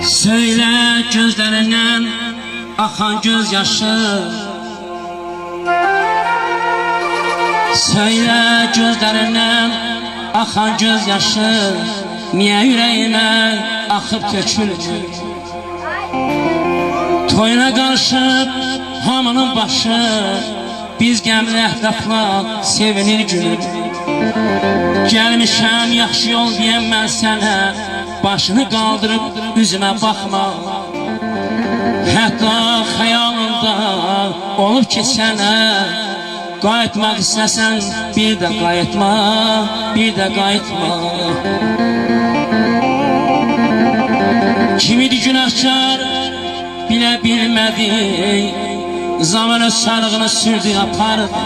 Söyle gözlerinden akan gözyaşı, söyle gözlerinden akan gözyaşı, niye yüreğime akıp tökülür? Toyuna karışıp hamının başı, biz gəmli əhdafla sevinir gülür. Gəlmişəm yaxşı yol deyəm mən sənə, başını qaldırıb üzümə baxma. Hətta xəyalında olub ki sənə, qayıtmaq istəsən bir də qayıtma, bir də qayıtma. Kimidi günahkar bilə bilmədik, zaman öz sarığını sürdü apardı.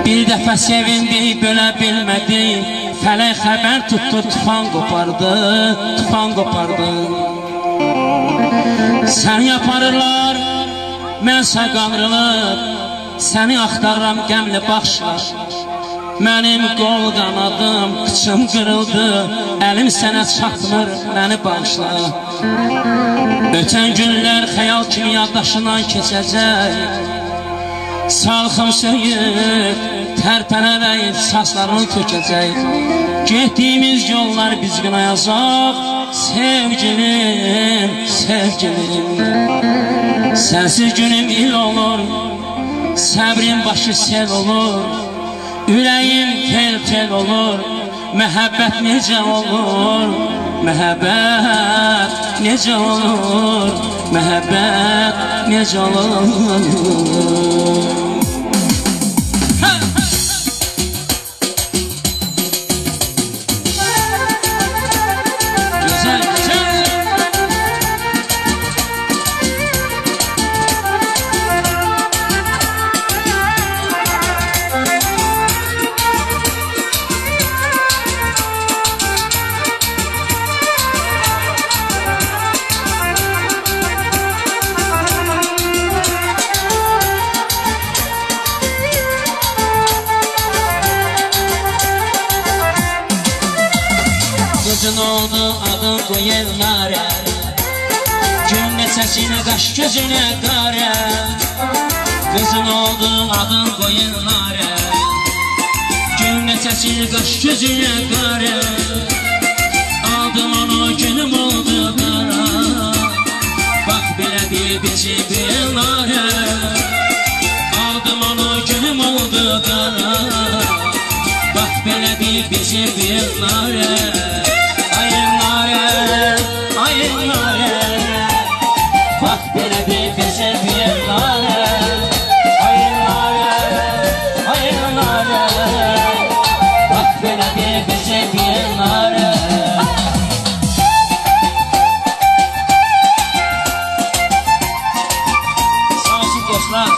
Bir dəfə sevindik, bölə bilmədik, fələk xəbər tutdu, tufan qopardı, tufan qopardı. Səni yaparırlar, mənsə qanrılıb, səni axtarıram qəmli baxışla. Mənim qol qanadım, qıçım qırıldı, əlim sənə çatmır, məni bağışla. Ötən günlər xəyal kimi yaddaşından keçəcək, salxım söyüb, tərpənərək saçlarını tökəcək. Getdiyimiz yollar biz qınayacaq, sevgilim, sevgilim. Sənsiz günüm il olur, səbrin başı sel olur, ürəyim tel-tel olur, məhəbbət necə olur, məhəbbət necə olur, məhəbbət necə olur. Gözün oldu adın qoyunlara, cümlə səsinə qaş gözünə qara. Gözün oldu adın qoyunlara, cümlə səsinə qaş gözünə qara. Aldım onu günüm oldu qara, bax belə bir bizi qoyunlara. Aldım onu günüm oldu qara, bax belə bir bizi qoyunlara. Bak belə bir gece bir nare, ayınlara. Bak belə bir gece bir nare. Sağ olsun dostlar.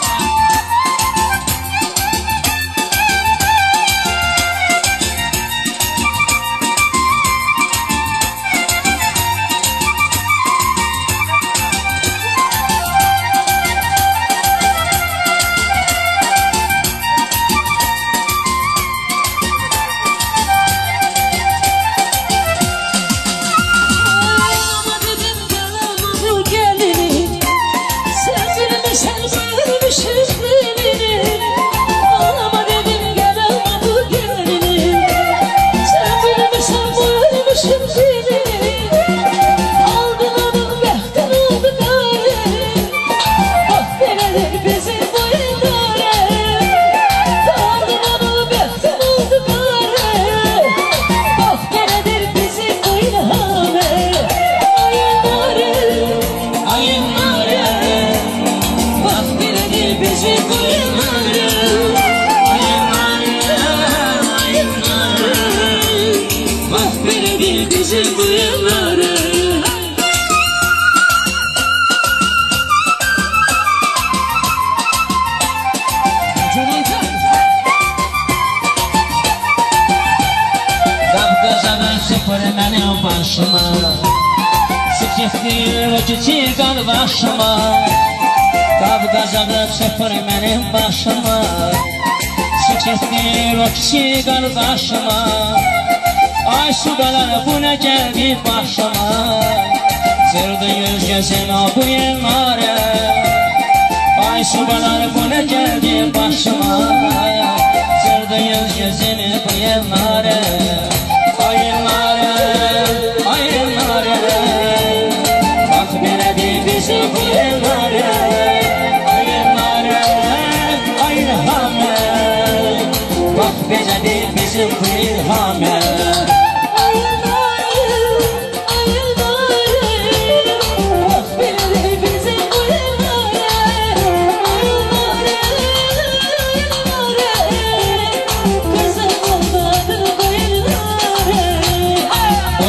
Bizim bu yılları Qapqazadan sıfır mənim başıma, sıkışdır o küçük qal başıma. Qapqazadan sıfır mənim başıma, sıkışdır o küçük qal başıma. Ay su kadar bu ne geldi başıma, sırdı yüz gözüme bu yıllara. Ay su kadar bu ne geldi başıma, sırdı yüz gözüme bu yıllara. Ay yıllara, ay yıllara, bak belədir bizim bu yıllara. Ay yıllara, ay ilhamə, bak belədir bizim bu ilhamə.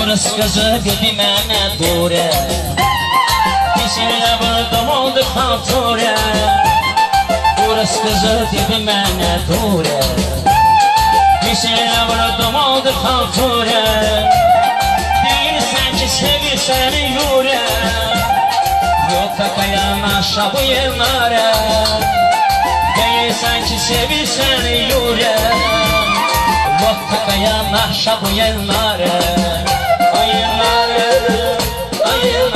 Orası kızı dedi mənə dure, Dişinə vurdum oldu xalture. Orası kızı dedi mənə dure, Dişinə vurdum oldu xalture. Deyirsən ki sevirsən yure, yok takayam aşağı bu yıllara. Deyirsən ki sevirsən yure, yok takayam aşağı bu yıllara. Ay yıllara, ay yıllara.